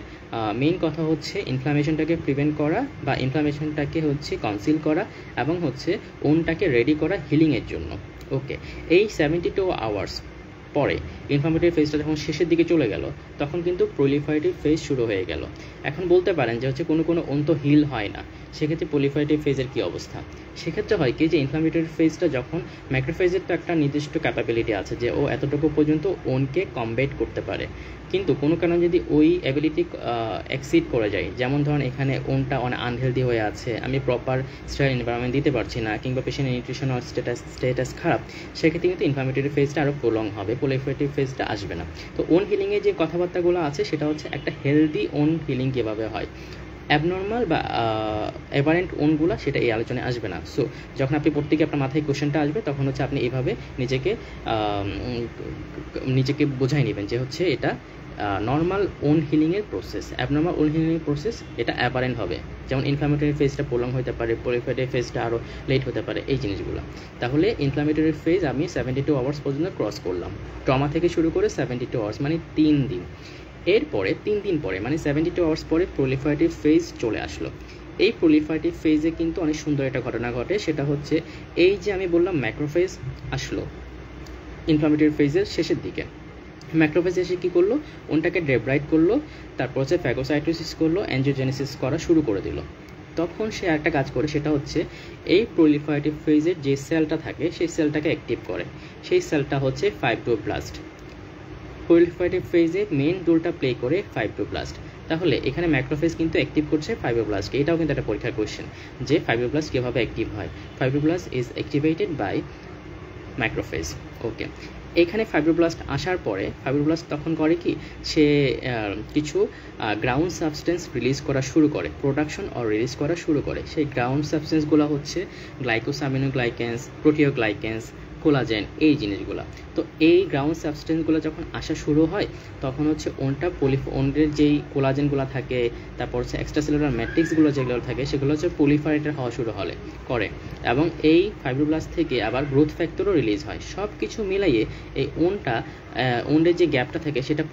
মেইন কথা হচ্ছে ইনফ্ল্যামেশনটাকে প্রিভেন্ট করা বা ইনফ্ল্যামেশনটাকে হচ্ছে কনসিল করা এবং হচ্ছে ওনটাকে রেডি করা হিলিংয়ের জন্য। ওকে, এই 72 আওয়ার্স পরে ইনফ্ল্যামেটরি ফেজটা যখন শেষের দিকে চলে গেল তখন কিন্তু প্রলিফারেটিভ ফেজ শুরু হয়ে গেল। এখন বলতে পারেন যে হচ্ছে কোনো ওন তো হিল হয় না, সেক্ষেত্রে প্রলিফারেটিভ ফেজের কী অবস্থা? সেক্ষেত্রে হয় কি যে ইনফ্ল্যামেটরি ফেজটা যখন ম্যাক্রোফেজের তো একটা নির্দিষ্ট ক্যাপাবিলিটি আছে যে ও এতটুকু পর্যন্ত ওনকে কমবেট করতে পারে, কিন্তু কোনো কারণে যদি ওই অ্যাবিলিটি এক্সিড করে যায়, যেমন ধরুন এখানে ওনটা অনেক আনহেলদি হয়ে আছে, আমি প্রপার স্টেরাইল এনভায়রনমেন্ট দিতে পারছি না, কিংবা পেশেন্টের নিউট্রিশনাল স্ট্যাটাস খারাপ, সেক্ষেত্রে কিন্তু ইনফ্ল্যামেটরি ফেজটা আরও প্রলং হবে, প্রলিফারেটিভ ফেজটা আসবে না। তো ওন হিলিংয়ে যে কথাবার্তাগুলো আছে সেটা হচ্ছে একটা হেলদি ওন হিলিং কীভাবে হয়, অ্যাবনর্মাল বা অ্যাপারেন্ট ওনগুলো সেটা এই আলোচনায় আসবে না। সো যখন আপনি প্রত্যেকে আপনার মাথায় কোশ্চেনটা আসবে তখন হচ্ছে আপনি এইভাবে নিজেকে বোঝাই নেবেন যে হচ্ছে এটা নর্মাল ওন হিলিংয়ের প্রসেস, অ্যাবনর্মাল ওন হিলিংয়ের প্রসেস এটা অ্যাপারেন্ট হবে। যেমন ইনফ্ল্যামেটরি ফেজটা প্রলং হতে পারে, প্রলিফারেটিভ ফেজটা আরও লেট হতে পারে, এই জিনিসগুলো। তাহলে ইনফ্ল্যামেটরি ফেজ আমি 72 আওয়ার্স পর্যন্ত ক্রস করলাম, ট্রমা থেকে শুরু করে 72 আওয়ার্স মানে 3 দিন। এরপরে 3 দিন পরে মানে 72 আওয়ার্স পরে প্রলিফারেটিভ ফেজ চলে আসলো। এই প্রলিফারেটিভ ফেজে কিন্তু অনেক সুন্দর একটা ঘটনা ঘটে, সেটা হচ্ছে এই যে আমি বললাম ম্যাক্রোফেজ আসলো ইনফ্ল্যামেটরি ফেজের শেষের দিকে। ম্যাক্রোফেজ এসে কী করলো? ওনটাকে ডেব্রাইড করলো, তারপর হচ্ছে ফ্যাগোসাইটোসিস করলো, অ্যাঞ্জিওজেনেসিস করা শুরু করে দিল। তখন সে একটা কাজ করে, সেটা হচ্ছে এই প্রলিফারেটিভ ফেজের যে সেলটা থাকে সেই সেলটাকে অ্যাক্টিভ করে। সেই সেলটা হচ্ছে ফাইব্রোব্লাস্ট। প্রলিফারেটিভ ফেজে মেইন রোলটা প্লে করে ফাইব্রোব্লাস্ট। তাহলে এখানে ম্যাক্রোফেজ কিন্তু অ্যাক্টিভ করছে ফাইব্রোব্লাস্টকে। এটাও কিন্তু একটা পরীক্ষার কোয়েশ্চেন যে ফাইব্রোব্লাস্ট কীভাবে অ্যাক্টিভ হয়। Fibroblast is activated by macrophage. Okay, এখানে ফাইব্রোব্লাস্ট আসার পরে ফাইব্রোব্লাস্ট তখন করে কি, সে কিছু গ্রাউন্ড সাবস্টেন্স রিলিজ করা শুরু করে, প্রোডাকশন ও রিলিজ করা শুরু করে। সেই গ্রাউন্ড সাবস্টেন্সগুলো হচ্ছে গ্লাইকোসামিনোগ্লাইকেন্স, প্রোটিওগ্লাইকেন্স, কোলাজেন, এই জিনিসগুলো। তো এই গ্রাউন্ড সাবস্টেন্সগুলো যখন আসা শুরু হয় তখন হচ্ছে ওনটা ওনের যেই কোলাজেনগুলো থাকে, তারপর হচ্ছে এক্সট্রাসেলুলার ম্যাট্রিক্সগুলো যেগুলো থাকে সেগুলো হচ্ছে প্রলিফারেটেড হওয়া শুরু করে, এবং এই ফাইব্রোব্লাস্ট থেকে আবার গ্রোথ ফ্যাক্টরও রিলিজ হয়। সব কিছু মিলাইয়ে এই ওনের যে গ্যাপটা থাকে সেটা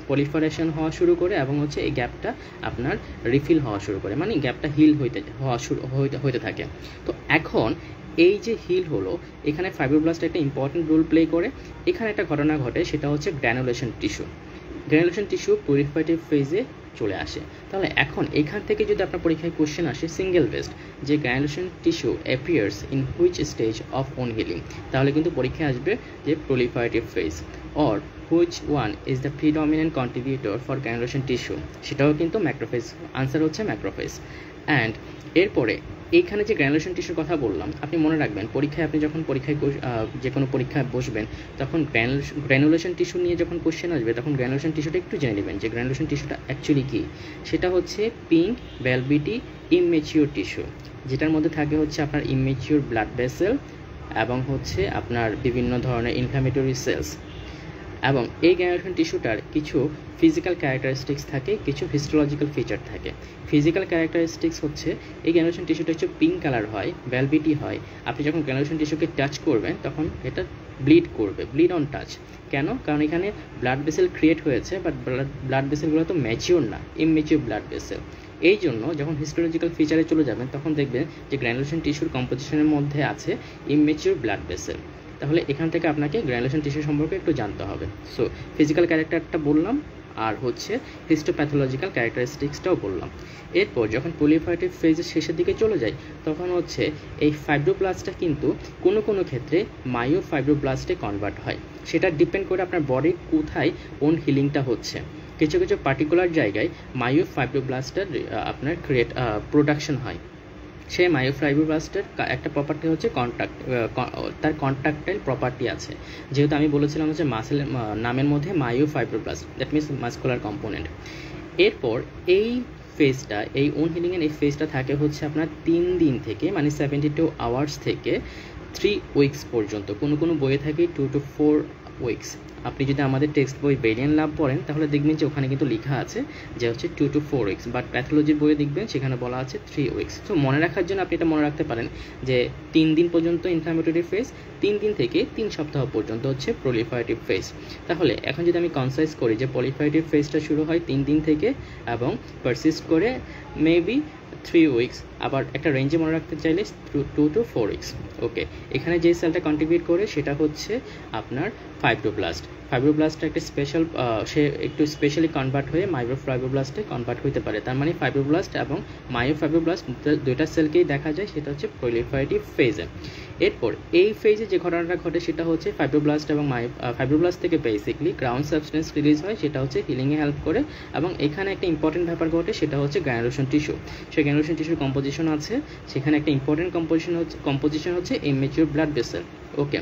প্রলিফারেশন হওয়া শুরু করে, এবং হচ্ছে এই গ্যাপটা আপনার রিফিল হওয়া শুরু করে, মানে গ্যাপটা হিল হইতে থাকে। তো এখন এই যে হিল হলো, এখানে ফাইব্রোব্লাস্ট একটা ইম্পর্টেন্ট রোল প্লে করে। এখানে একটা ঘটনা ঘটে, সেটা হচ্ছে granulation tissue. Granulation tissue proliferative ফেজে চলে আসে। তাহলে এখন এখান থেকে যদি আপনার পরীক্ষায় কোশ্চেন আসে সিঙ্গেল বেসড যে granulation tissue appears in which stage of wound healing, তাহলে কিন্তু পরীক্ষায় আসবে যে proliferative phase, or which one is the predominant contributor for granulation tissue, সেটাও কিন্তু ম্যাক্রোফেজ। আনসার হচ্ছে ম্যাক্রোফেজ। অ্যান্ড এরপরে এইখানে যে গ্র্যানুলেশন টিস্যুর কথা বললাম, আপনি মনে রাখবেন পরীক্ষায় আপনি যখন যে কোনো পরীক্ষায় বসবেন তখন গ্র্যানুলেশন টিস্যু নিয়ে যখন কোশ্চেন আসবে তখন গ্র্যানুলেশন টিস্যুটা একটু জেনে নেবেন যে গ্র্যানুলেশন টিস্যুটা অ্যাকচুয়ালি কী। সেটা হচ্ছে পিঙ্ক ভ্যালভিটি ইমমেচিওর টিস্যু, যেটার মধ্যে থাকে হচ্ছে আপনার ইমমেচিওর ব্লাড ভেসেল এবং হচ্ছে আপনার বিভিন্ন ধরনের ইনফ্ল্যামেটরি সেলস। এবং এই গ্র্যানুলেশন টিস্যুটার কিছু ফিজিক্যাল ক্যারেক্টারিস্টিক্স থাকে, কিছু হিস্টোলজিক্যাল ফিচার থাকে। ফিজিক্যাল ক্যারেক্টারিস্টিক্স হচ্ছে এই গ্র্যানুলেশন টিস্যুটা হচ্ছে পিঙ্ক কালার হয়, ভ্যালভিটি হয়। আপনি যখন গ্র্যানুলেশন টিস্যুকে টাচ করবেন তখন এটা ব্লিড করবে, ব্লিড অন টাচ। কেন? কারণ এখানে ব্লাড ভেসেল ক্রিয়েট হয়েছে, বাট ব্লাড ভেসেলগুলো তো ম্যাচিওর না, ইমম্যাচিওর ব্লাড ভেসেল। এই জন্য যখন হিস্টোলজিক্যাল ফিচারে চলে যাবেন তখন দেখবেন যে গ্র্যানুলেশন টিস্যুর কম্পোজিশনের মধ্যে আছে ইমম্যাচিওর ব্লাড ভেসেল। তাহলে এখান থেকে আপনাকে গ্র্যানুলেশন টিস্যু সম্পর্কে একটু জানতে হবে। সো ফিজিক্যাল ক্যারেক্টারটা বললাম, আর হচ্ছে হিস্টোপ্যাথোলজিক্যাল ক্যারেক্টারিস্টিক্সটাও বললাম। এরপর যখন প্রলিফারেটিভ ফেজের শেষের দিকে চলে যায় তখন হচ্ছে এই ফাইব্রোব্লাস্টটা কিন্তু কোনো ক্ষেত্রে মায়োফাইব্রোব্লাস্টে কনভার্ট হয়। সেটা ডিপেন্ড করে আপনার বডির কোথায় ওন হিলিংটা হচ্ছে। কিছু পার্টিকুলার জায়গায় মায়োফাইব্রোব্লাস্টের আপনার প্রোডাকশন হয়। সেই মায়োফাইব্রোব্লাস্টের একটা প্রপার্টি হচ্ছে তার কন্ট্রাক্টাইল প্রপার্টি আছে। যেহেতু আমি বলেছিলাম হচ্ছে মাসেলের নামের মধ্যে মায়োফাইব্রোব্লাস্ট, দ্যাট মিনস মাস্কুলার কম্পোনেন্ট। এরপর এই ফেজটা, এই ওন হিলিংয়ের এই ফেজটা থাকে হচ্ছে আপনার 3 দিন থেকে, মানে 72 আওয়ার্স থেকে 3 উইকস পর্যন্ত। কোনো কোনো বইয়ে থাকে 2 to 4 উইকস। আপনি যদি আমাদের টেক্সট বই বেরিয়ান লাভ পড়েন তাহলে দেখবেন যে ওখানে কিন্তু লেখা আছে যে হচ্ছে 2 to 4 উইকস, বাট প্যাথোলজির বইয়ে দেখবেন সেখানে বলা আছে 3 উইকস। তো মনে রাখার জন্য আপনি এটা মনে রাখতে পারেন যে 3 দিন পর্যন্ত ইনফ্ল্যামেটরি ফেজ, 3 দিন থেকে 3 সপ্তাহ পর্যন্ত হচ্ছে প্রলিফারেটিভ ফেজ। তাহলে এখন যদি আমি কনসাইজ করি যে প্রলিফারেটিভ ফেজটা শুরু হয় 3 দিন থেকে এবং পারসিস্ট করে মেবি 3 উইকস, আবার একটা রেঞ্জে মনে রাখতে চাইলে 2 to 4 উইকস। ওকে, এখানে যে সেলটা কন্ট্রিবিউট করে সেটা হচ্ছে আপনার ফাইব্রোব্লাস্ট। ফাইব্রোব্লাস্টটা একটা স্পেশাল, সে একটু স্পেশালি কনভার্ট হয়ে মাইক্রোফাইব্রোব্লাস্টে কনভার্ট হতে পারে। তার মানে ফাইব্রোব্লাস্ট এবং মায়োফাইব্রোব্লাস্ট দুইটা সেলকেই দেখা যায় সেটা হচ্ছে প্রলিফারেটিভ ফেজে। এরপর এই ফেজে যে ঘটনাটা ঘটে সেটা হচ্ছে ফাইব্রোব্লাস্ট এবং ফাইব্রোব্লাস্ট থেকে বেসিকলি গ্রাউন্ড সাবস্টেন্স রিলিজ হয়, সেটা হচ্ছে হিলিংয়ে হেল্প করে। এবং এখানে একটা ইম্পর্টেন্ট ব্যাপার ঘটে সেটা হচ্ছে গ্র্যানুলেশন টিস্যু। সেই গ্র্যানুলেশন টিস্যুর কম্পোজিশন আছে, সেখানে একটা ইম্পর্টেন্ট কম্পোজিশন হচ্ছে ইমেচিউর ব্লাড ভেসেল। ওকে,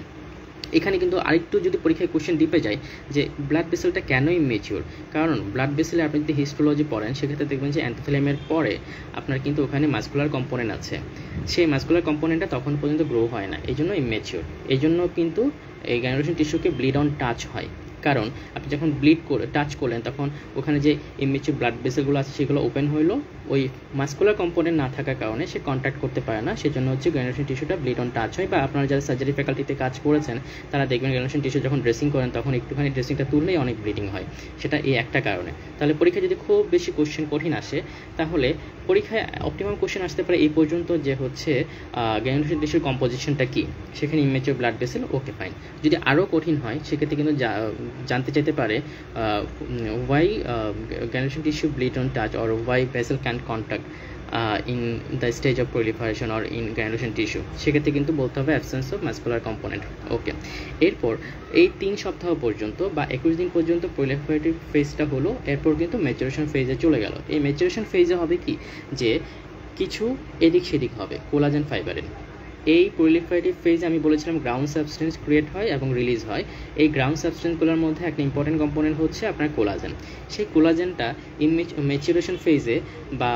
এখানে কিন্তু আরেকটু যদি পরীক্ষায় কোশ্চেন ডিপে যায় যে ব্লাড ভেসেলটা কেন ইমেচিউর, কারণ ব্লাড ভেসেলে আপনি যদি হিস্টোলজি পড়েন সেক্ষেত্রে দেখবেন যে এন্ডোথেলিয়ামের পরে আপনার কিন্তু ওখানে মাসকুলার কম্পোনেন্ট আছে, সেই মাসকুলার কম্পোনেন্টটা তখন পর্যন্ত গ্রো হয় না, এই জন্য ইমেচিউর। এই জন্য কিন্তু এই গ্র্যানুলেশন টিস্যুকে ব্লিড অন টাচ হয়, কারণ আপনি যখন টাচ করলেন তখন ওখানে যে ইমেচিউর ব্লাড ভেসেলগুলো আছে সেগুলো ওপেন হইলো, ওই মাসকুলার কম্পোনেন্ট না থাকার কারণে সে কন্ট্যাক্ট করতে পারে না, সেজন্য হচ্ছে গ্র্যানুলেশন টিস্যুটা ব্লিড অন টাচ হয়। বা আপনারা যারা সার্জারি ফ্যাকাল্টিতে কাজ করেছেন তারা দেখবেন গ্র্যানুলেশন টিস্যু যখন ড্রেসিং করেন তখন একটুখানি ড্রেসিংটা তুললেই অনেক ব্লিডিং হয়, সেটা এই একটা কারণে। তাহলে পরীক্ষায় যদি খুব বেশি কোশ্চেন কঠিন আসে তাহলে পরীক্ষায় অপটিমাম কোশ্চেন আসতে পারে এই পর্যন্ত যে হচ্ছে গ্র্যানুলেশন টিস্যুর কম্পোজিশনটা কী, সেখানে immature blood vessel, okay fine. যদি আরও কঠিন হয় সেক্ষেত্রে কিন্তু জানতে চাইতে পারে why granulation tissue bleed on touch or why vessel can't contact in the stage of proliferation or in granulation tissue, সেক্ষেত্রে কিন্তু বলতে হবে অ্যাবসেন্স অফ মাসকুলার কম্পোনেন্ট। ওকে, এরপর এই 3 সপ্তাহ পর্যন্ত বা 21 দিন পর্যন্ত প্রলিফারেটিভ ফেজটা হলো, এরপর কিন্তু ম্যাচুরেশন ফেজে চলে গেল। এই ম্যাচুরেশন ফেজে হবে কি যে কিছু এদিক সেদিক হবে কোলাজেন ফাইবারের। এই প্রলিফারেটিভ ফেজে আমি বলেছিলাম গ্রাউন্ড সাবস্টেন্স ক্রিয়েট হয় এবং রিলিজ হয়। এই গ্রাউন্ড সাবস্টেন্সগুলোর মধ্যে একটা ইম্পর্টেন্ট কম্পোনেন্ট হচ্ছে আপনার কোলাজেন। সেই কোলাজেনটা ম্যাচুরেশন ফেজে বা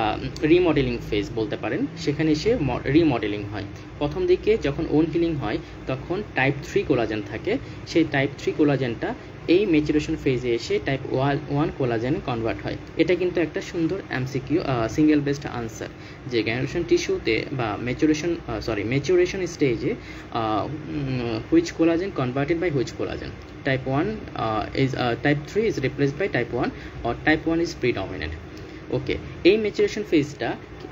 রিমডেলিং ফেজ বলতে পারেন, সেখানে এসে রিমডেলিং হয়। প্রথম দিকে যখন ওন হিলিং হয় তখন টাইপ 3 কোলাজেন থাকে, সেই টাইপ 3 কোলাজেনটা এই ম্যাচুরেশন ফেজে এসে টাইপ 1 কোলাজেনে কনভার্ট হয়। এটা কিন্তু একটা সুন্দর এমসিকিউ সিঙ্গেল বেসড আনসার যে গ্র্যানুলেশন টিস্যুতে বা ম্যাচুরেশন স্টেজে which collagen converted by which collagen, type 3 is replaced by type 1 or type 1 is predominant. Okay, এই ম্যাচুরেশন ফেজটা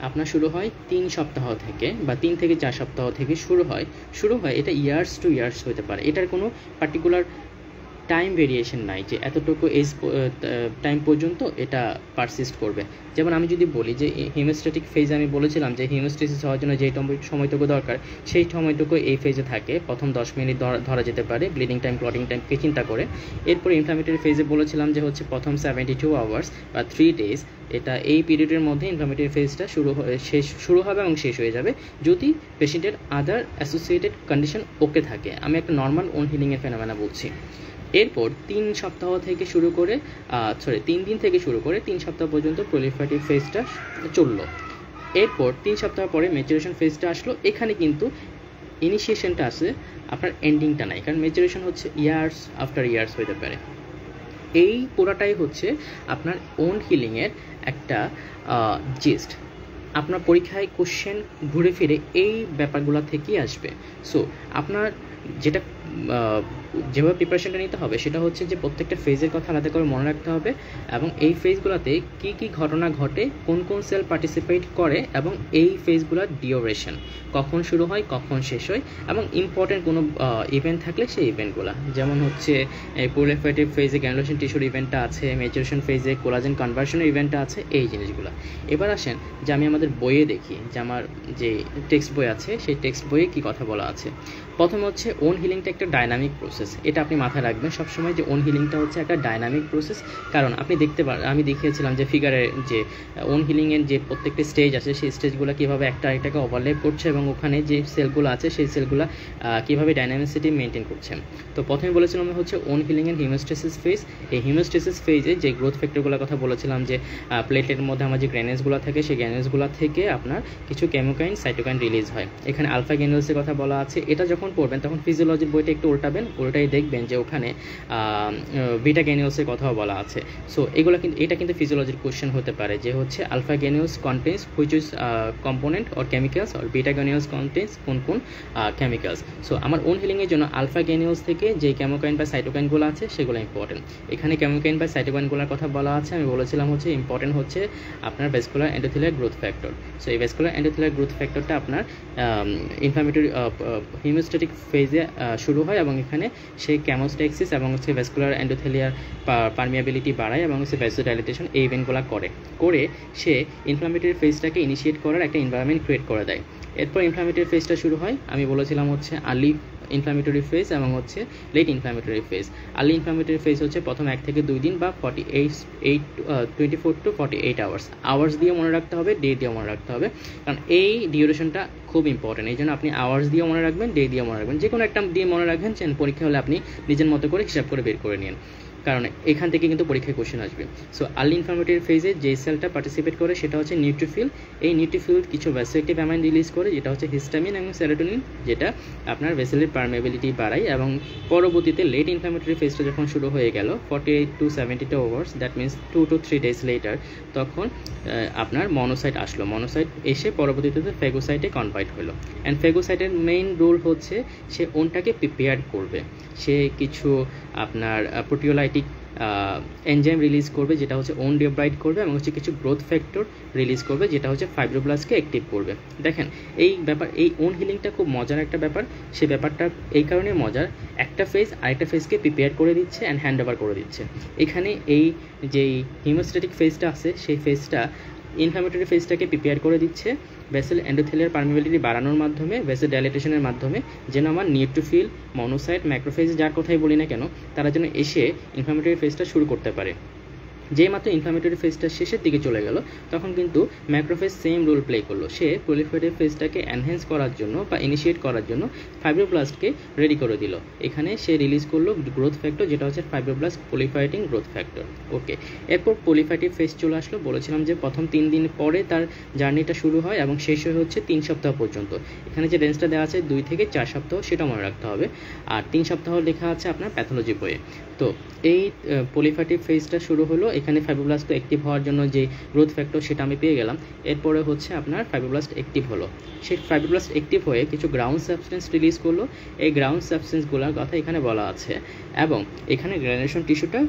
আপনার শুরু হয় 3 সপ্তাহ থেকে বা 3 থেকে 4 সপ্তাহ থেকে শুরু হয়। এটা ইয়ার্স টু ইয়ার্স হতে পারে, এটার কোনো পার্টিকুলার টাইম ভেরিয়েশন নাই যে এতটুকু এজ টাইম পর্যন্ত এটা পারসিস্ট করবে। যেমন আমি যদি বলি যে হিমোস্ট্যাটিক ফেজ, আমি বলেছিলাম যে হিমোস্ট্যাসিস হওয়ার জন্য যে সময়টুকু দরকার সেই সময়টুকু এই ফেজে থাকে, প্রথম 10 মিনিট ধরা যেতে পারে ব্লিডিং টাইম ক্লটিং টাইমকে চিন্তা করে। এরপর ইনফ্ল্যামেটরি ফেজে বলেছিলাম যে হচ্ছে প্রথম 72 আওয়ার্স বা 3 ডেজ, এটা এই পিরিয়ডের মধ্যে ইনফ্ল্যামেটরি ফেজটা শুরু হবে এবং শেষ হয়ে যাবে যদি পেশেন্টের আদার অ্যাসোসিয়েটেড কন্ডিশন ওকে থাকে। আমি একটা নর্মাল ওন হিলিংয়ের ফেনোমেনা বলছি। এরপর 3 সপ্তাহ থেকে শুরু করে 3 দিন থেকে শুরু করে 3 সপ্তাহ পর্যন্ত প্রলিফারেটিভ ফেজটা চললো। এরপর 3 সপ্তাহ পরে ম্যাচুরেশন ফেজটা আসলো। এখানে কিন্তু ইনিশিয়েশনটা আছে, আপনার এন্ডিংটা নাই, কারণ ম্যাচুরেশন হচ্ছে ইয়ার্স আফটার ইয়ার্স হতে পারে। এই পুরাটাই হচ্ছে আপনার ওন হিলিংয়ের একটা জিস্ট। আপনার পরীক্ষায় কোশ্চেন ঘুরে ফিরে এই ব্যাপারগুলো থেকেই আসবে। সো আপনার যেভাবে প্রিপারেশনটা নিতে হবে সেটা হচ্ছে যে প্রত্যেকটা ফেজের কথা আলাদা করে মনে রাখতে হবে এবং এই ফেজগুলোতে কী কী ঘটনা ঘটে, কোন কোন সেল পার্টিসিপেট করে এবং এই ফেজগুলোর ডিউরেশন কখন শুরু হয় কখন শেষ হয় এবং ইম্পর্টেন্ট কোনো ইভেন্ট থাকলে সেই ইভেন্টগুলো, যেমন হচ্ছে প্রলিফারেটিভ ফেজে গ্র্যানুলেশন টিস্যুর ইভেন্টটা আছে, ম্যাচুরেশন ফেজে কোলাজেন কনভার্সনের ইভেন্টটা আছে, এই জিনিসগুলো। এবার আসেন যে আমি আমাদের বইয়ে দেখি যে আমার যে টেক্সট বই আছে সেই টেক্সট বইয়ে কী কথা বলা আছে। প্রথমে হচ্ছে ওন হিলিংটা একটা ডাইনামিক প্রসেস। প্রসেস, এটা আপনি মাথায় রাখবেন সবসময় যে ওন হিলিংটা হচ্ছে একটা ডাইনামিক প্রসেস। কারণ আপনি আমি দেখিয়েছিলাম যে ফিগারে যে ওন হিলিংয়ের যে প্রত্যেকটা স্টেজ আছে সেই স্টেজগুলো কীভাবে একটা আরেকটাকে ওভারল্যাপ করছে এবং ওখানে যে সেলগুলো আছে সেই সেলগুলো কীভাবে ডাইনামিসিটি মেনটেন করছে। তো প্রথমে বলেছিলাম হচ্ছে ওন হিলিং অ্যান্ড হিউমোস্টেসিস ফেজ। এই হিউমোস্টেসিস ফেজে যে গ্রোথ ফ্যাক্টরগুলোর কথা বলেছিলাম যে প্লেটের মধ্যে আমার যে গ্র্যানুলসগুলো থাকে সেই গ্র্যানুলসগুলো থেকে আপনার কিছু কেমোকাইন সাইটোকাইন রিলিজ হয়। এখানে আলফা গ্র্যানুলসের কথা বলা আছে। এটা যখন পড়বেন তখন ফিজিওলজির বইটা একটু উল্টাই দেখবেন যে ওখানে বিটা গ্র্যানুলসের কথাও বলা আছে। সো এটা কিন্তু ফিজিওলজির কোশ্চেন হতে পারে যে হচ্ছে alpha granules contents which is component or chemicals or beta granules contents কোন কেমিক্যালস। সো আমার ওন হিলিংয়ের জন্য আলফা গ্র্যানুলস থেকে যে কেমোকাইন বা সাইটোকাইনগুলো আছে সেগুলো ইম্পর্টেন্ট। এখানে কেমোকাইন বা সাইটোকাইনগুলোর কথা বলা আছে, আমি বলেছিলাম হচ্ছে ইম্পর্টেন্ট হচ্ছে আপনার vascular endothelial growth factor. So এই ভ্যাসকুলার এন্ডোথেলিয়াল গ্রোথ ফ্যাক্টরটা আপনার ইনফ্ল্যামেটরি হিউমোস্ট্যাটিক ফেজে শুরু হয় এবং এখানে সে কেমোস্ট্যাক্সিস এবং হচ্ছে ভ্যাসকুলার এন্ডোথেলিয়ার পারমিয়াবিলিটি বাড়ায় এবং হচ্ছে ভ্যাসোডাইলেটেশন এই ইভেন্টগুলো করে সে ইনফ্ল্যামেটরি ফেজটাকে ইনিশিয়েট করার একটা এনভায়রনমেন্ট ক্রিয়েট করে দেয়। এরপর ইনফ্ল্যামেটরি ফেজটা শুরু হয়, আমি বলেছিলাম হচ্ছে আর্লি ইনফ্ল্যামেটরি ফেজ এবং হচ্ছে late inflammatory phase. Early inflammatory phase হচ্ছে প্রথম 1 থেকে 2 দিন বা 24 to 48 আওয়ার্স দিয়ে মনে রাখতে হবে, ডে দিয়ে মনে রাখতে হবে, কারণ এই ডিউরেশনটা খুব ইম্পর্টেন্ট। এই জন্য আপনি আওয়ার্স দিয়ে মনে রাখবেন, ডে দিয়ে মনে রাখবেন, যে কোনো একটা দিয়ে মনে রাখবেন। পরীক্ষা হলে আপনি নিজের মতো করে হিসাব করে বের করে নিন, কারণ এখান থেকে কিন্তু পরীক্ষায় কোশ্চেন আসবে। সো আর্লি ইনফ্ল্যামেটরি ফেজে যে সেলটা পার্টিসিপেট করে সেটা হচ্ছে নিউট্রোফিল। এই নিউট্রোফিল কিছু ভ্যাসোঅ্যাক্টিভ অ্যামাইন রিলিজ করে যেটা হচ্ছে হিস্টামিন এবং সেরোটোনিন, যেটা আপনার ভেসেলের পারমেবিলিটি বাড়ায়। এবং পরবর্তীতে লেট ইনফ্ল্যামেটরি ফেজটা যখন শুরু হয়ে গেল 48 to 72 hours, that means 2 to 3 days letter, তখন আপনার মনোসাইট আসলো। মনোসাইট এসে পরবর্তীতে ফেগোসাইটে কনভার্ট হলো। অ্যান্ড ফেগোসাইটের মেইন রোল হচ্ছে সে ওনটাকে প্রিপেয়ার করবে, সে কিছু আপনার প্রোটিওলাইটিক এনজাইম রিলিজ করবে যেটা হচ্ছে ওন ডিব্রাইড করবে এবং হচ্ছে কিছু গ্রোথ ফ্যাক্টর রিলিজ করবে যেটা হচ্ছে ফাইব্রোব্লাস্টকে অ্যাক্টিভ করবে। দেখেন এই ওন হিলিংটা খুব মজার একটা ব্যাপার। সেই ব্যাপারটা এই কারণে মজার, একটা ফেজ আরেকটা ফেজকে প্রিপেয়ার করে দিচ্ছে অ্যান্ড হ্যান্ড ওভার করে দিচ্ছে। এখানে এই যেই হিউমোস্ট্যাটিক ফেজটা আছে সেই ফেজটা ইনফ্ল্যামেটরি ফেজটাকে প্রিপেয়ার করে দিচ্ছে ভেসেল এন্ডোথেলিয়ার পারমিবিলিটি বাড়ানোর মাধ্যমে, ভেসেল ডাইলেটেশনের মাধ্যমে, যেন আমার নিউট্রোফিল, মনোসাইট, ম্যাক্রোফেজ যার কথাই বলি না কেন তারা যেন এসে ইনফ্ল্যামেটরি ফেজটা শুরু করতে পারে। যেই মাত্র ইনফ্ল্যামেটরি ফেজটা শেষের দিকে চলে গেল তখন কিন্তু ম্যাক্রোফেজ সেম রোল প্লে করলো। সে প্রলিফারেটিভ ফেজটাকে এনহ্যান্স করার জন্য বা ইনিশিয়েট করার জন্য ফাইব্রোব্লাস্টকে রেডি করে দিল। এখানে সে রিলিজ করলো গ্রোথ ফ্যাক্টর যেটা হচ্ছে ফাইব্রোব্লাস্ট প্রলিফারেটিং গ্রোথ ফ্যাক্টর। ওকে, এরপর প্রলিফারেটিভ ফেজ চলে আসলো। বলেছিলাম যে প্রথম 3 দিন পরে তার জার্নিটা শুরু হয় এবং শেষ হচ্ছে 3 সপ্তাহ পর্যন্ত। এখানে যে রেঞ্জটা দেওয়া আছে 2 থেকে 4 সপ্তাহ সেটা মনে রাখতে হবে। আর 3 সপ্তাহ লেখা আছে আপনার প্যাথোলজি বইয়ে। তো এই প্রলিফারেটিভ ফেজটা শুরু হলো। এখানে ফাইব্রোব্লাস্ট অ্যাক্টিভ হওয়ার জন্য যে গ্রোথ ফ্যাক্টর সেটা আমি পেয়ে গেলাম। এরপরে হচ্ছে আপনার ফাইব্রোব্লাস্ট অ্যাক্টিভ হলো। সেই ফাইব্রোব্লাস্ট অ্যাক্টিভ হয়ে কিছু গ্রাউন্ড সাবস্টেন্স রিলিজ করলো। এই গ্রাউন্ড সাবস্টেন্সগুলোর কথা এখানে বলা আছে এবং এখানে গ্র্যানুলেশন টিস্যুটা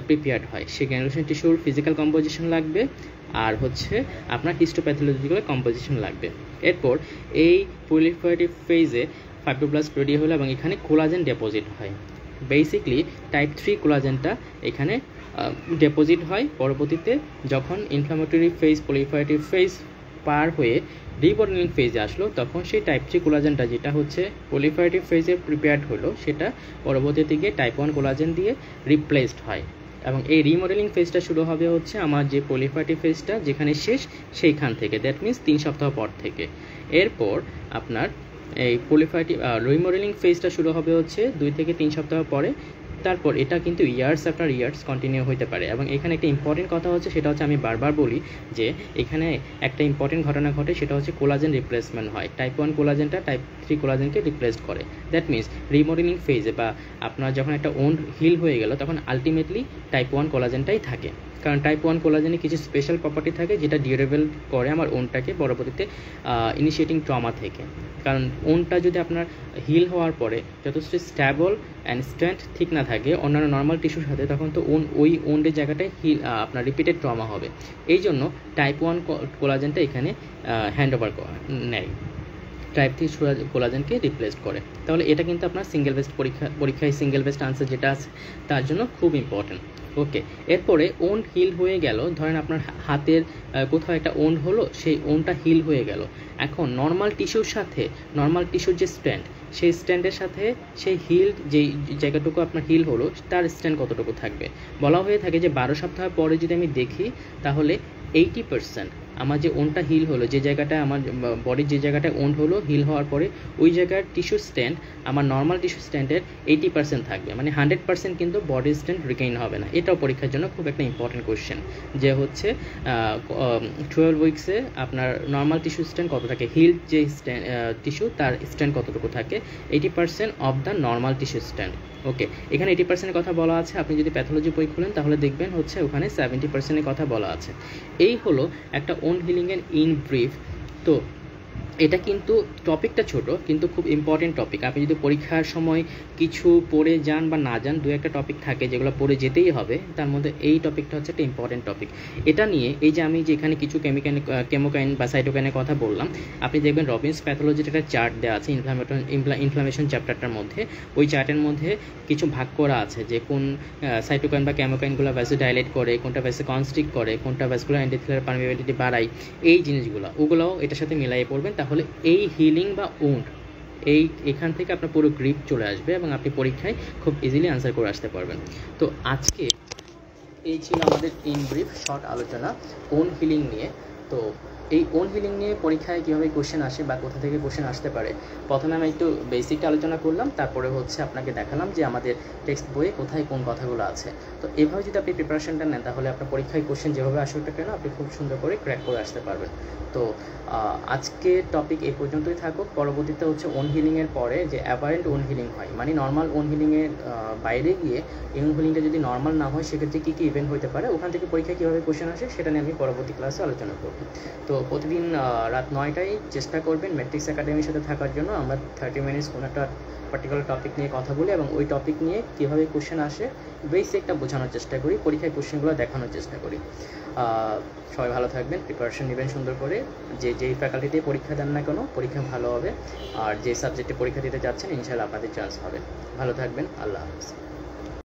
প্রিপেয়ার্ড হয়। সেই গ্র্যানুলেশন টিস্যুর ফিজিক্যাল কম্পোজিশন লাগবে আর হচ্ছে আপনার হিস্টোপ্যাথোলজিক্যাল কম্পোজিশন লাগবে। এরপর এই প্রলিফারেটিভ ফেজে ফাইব্রোব্লাস্ট রেডি হলো এবং এখানে কোলাজেন ডিপোজিট হয়। বেসিকলি টাইপ 3 কোলাজেনটা এখানে ডিপোজিট হয়। পরবর্তীতে যখন ইনফ্ল্যামেটরি ফেজ, প্রলিফারেটিভ ফেজ পার হয়ে রিমডেলিং ফেজে আসলো তখন সেই টাইপ 3 কোলাজেনটা যেটা হচ্ছে প্রলিফারেটিভ ফেজে প্রিপেয়ার্ড হলো সেটা পরবর্তীতে গিয়ে টাইপ 1 কোলাজেন দিয়ে রিপ্লেসড হয়। এবং এই রিমডেলিং ফেজটা শুরু হবে হচ্ছে আমার যে প্রলিফারেটিভ ফেজটা যেখানে শেষ সেইখান থেকে, দ্যাট মিনস 3 সপ্তাহ পর থেকে। এরপর আপনার এই প্রলিফারেটিভ রিমডেলিং ফেজটা শুরু হবে হচ্ছে 2 থেকে 3 সপ্তাহ পরে। তারপর এটা কিন্তু ইয়ার্স আফটার ইয়ার্স কন্টিনিউ হতে পারে। এবং এখানে একটা ইম্পর্টেন্ট কথা হচ্ছে সেটা হচ্ছে আমি বারবার বলি যে এখানে একটা ইম্পর্টেন্ট ঘটনা ঘটে সেটা হচ্ছে কোলাজেন রিপ্লেসমেন্ট হয়। টাইপ 1 কোলাজেনটা টাইপ 3 কোলাজেনকে রিপ্লেসড করে। দ্যাট মিনস রিমডেলিং ফেজে বা আপনার যখন একটা ওন্ড হিল হয়ে গেল তখন আলটিমেটলি টাইপ 1 কোলাজেনটাই থাকে, কারণ টাইপ 1 কোলাজেনে কিছু স্পেশাল প্রপার্টি থাকে যেটা ডিউরেবল করে আমার ওনটাকে পরবর্তীতে ইনিশিয়েটিং ট্রমা থেকে। কারণ ওনটা যদি আপনার হিল হওয়ার পরে যথেষ্ট স্ট্যাবল অ্যান্ড স্ট্রেংথ ঠিক না থাকে অন্যান্য নর্মাল টিস্যুর সাথে তখন তো ওই ওন্ডের জায়গাটায় হিল আপনার রিপিটেড ট্রমা হবে। এই জন্য টাইপ 1 কোলাজেনটা এখানে হ্যান্ড ওভার নেয়। টাইপ 3 কোলাজেনকে রিপ্লেস করে। তাহলে এটা কিন্তু আপনার সিঙ্গেল বেস্ট পরীক্ষায় সিঙ্গেল বেস্ট আনসার যেটা আছে তার জন্য খুব ইম্পর্টেন্ট। ওকে, এরপরে ওন্ড হিল হয়ে গেল, ধরেন আপনার হাতের কোথাও একটা ওন্ড হলো, সেই ওন্ডটা হিল হয়ে গেল। এখন নর্মাল টিস্যুর সাথে নর্মাল টিস্যুর যে স্ট্যান্ড, সেই স্ট্যান্ডের সাথে সেই হিল যেই জায়গাটুকু আপনার হিল হলো তার স্ট্যান্ড কতটুকু থাকবে। বলা হয়ে থাকে যে 12 সপ্তাহ পরে যদি আমি দেখি তাহলে 80% আমার যে ওনটা হিল হলো, যে জায়গাটায় আমার বডির যে জায়গাটায় ওন্ড হলো হিল হওয়ার পরে ওই জায়গার টিস্যু স্ট্যান্ড আমার নর্মাল টিস্যু স্ট্যান্ডের 80% থাকবে, মানে 100% কিন্তু বডির স্ট্যান্ড রিগেইন হবে না। এটাও পরীক্ষার জন্য খুব একটা ইম্পর্টেন্ট কোয়েশ্চেন, যে হচ্ছে 12 উইক্সে আপনার নর্মাল টিস্যু স্ট্যান্ড কত থাকে, হিল যে টিস্যু তার স্ট্যান্ড কতটুকু থাকে, 80% of the normal tissue stand. Okay, এখানে 80%-এর কথা বলা আছে। আপনি যদি প্যাথোলজি বই খুলেন তাহলে দেখবেন হচ্ছে ওখানে 70%-এর কথা বলা আছে। এই হলো একটা ওন্ড হিলিংয়ের ইন ব্রিফ। তো এটা কিন্তু টপিকটা ছোট কিন্তু খুব ইম্পর্টেন্ট টপিক। আপনি যদি পরীক্ষার সময় কিছু পড়ে যান বা না যান, দু একটা টপিক থাকে যেগুলো পড়ে যেতেই হবে, তার মধ্যে এই টপিকটা হচ্ছে একটা ইম্পর্টেন্ট টপিক। এটা নিয়ে এই যে আমি যে এখানে কিছু কেমোকাইন বা সাইটোকাইনের কথা বললাম, আপনি দেখবেন রবিন্স প্যাথোলজির একটা চার্ট দেওয়া আছে ইনফ্লামেশন চ্যাপ্টারটার মধ্যে। ওই চার্টের মধ্যে কিছু ভাগ করা আছে যে কোন সাইটোকাইন বা কেমোকাইনগুলো ভ্যাসো ডাইলেট করে, কোনটা ভ্যাসো কনস্ট্রিক্ট করে, কোনটা ভ্যাসকুলার এন্ডোথেলিয়াল পারমিয়াবিলিটি বাড়ায়, এই জিনিসগুলো ওগুলোও এটার সাথে মিলাইয়ে পড়বেন। তাহলে এই হিলিং বা ওন্ড এখান থেকে আপনার পুরো গ্রিপ চলে আসবে এবং আপনি পরীক্ষায় খুব ইজিলি আনসার করে আসতে পারবেন। তো আজকে এই ছিল আমাদের ইন ব্রিফ শর্ট আলোচনা ওন্ড হিলিং নিয়ে। তো এই ওন্ড হিলিং নিয়ে পরীক্ষায় কীভাবে কোশ্চেন আসে বা কোথা থেকে কোশ্চেন আসতে পারে, প্রথমে আমি একটু বেসিকটা আলোচনা করলাম, তারপরে হচ্ছে আপনাকে দেখালাম যে আমাদের টেক্সট বইয়ে কোথায় কোন কথাগুলো আছে। তো এভাবে যদি আপনি প্রিপারেশনটা নেন তাহলে আপনার পরীক্ষায় কোশ্চেন যেভাবে আসুক না কেন আপনি খুব সুন্দর করে ক্র্যাক করে আসতে পারবেন। তো আজকে টপিক এই পর্যন্তই থাকুক। পরবর্তীতে হচ্ছে ওন্ড হিলিংয়ের পরে যে অ্যাপারেন্ট ওন্ড হিলিং হয়, মানে নর্মাল ওন্ড হিলিংয়ের বাইরে গিয়ে ওন্ড হিলিংটা যদি নর্মাল না হয় সেক্ষেত্রে কী কী ইভেন্ট হতে পারে, ওখান থেকে পরীক্ষায় কীভাবে কোশ্চেন আসে সেটা নিয়ে আমি পরবর্তী ক্লাসে আলোচনা করব। তো প্রতিদিন রাত 9টায় চেষ্টা করবেন ম্যাট্রিক্স একাডেমির সাথে থাকার জন্য। আমরা 30 মিনিটস কোনো একটা পার্টিকুলার টপিক নিয়ে কথা বলি এবং ওই টপিক নিয়ে কীভাবে কোশ্চেন আসে বেসিকটা বোঝানোর চেষ্টা করি, পরীক্ষায় কোশ্চেনগুলো দেখানোর চেষ্টা করি। সবাই ভালো থাকবেন, প্রিপারেশন নেবেন সুন্দর করে। যেই ফ্যাকাল্টিতে পরীক্ষা দেন না কেন পরীক্ষা ভালো হবে, আর যে সাবজেক্টে পরীক্ষা দিতে যাচ্ছেন ইনশাআল্লাহ আপনাদের চান্স হবে। ভালো থাকবেন, আল্লাহ হাফেজ।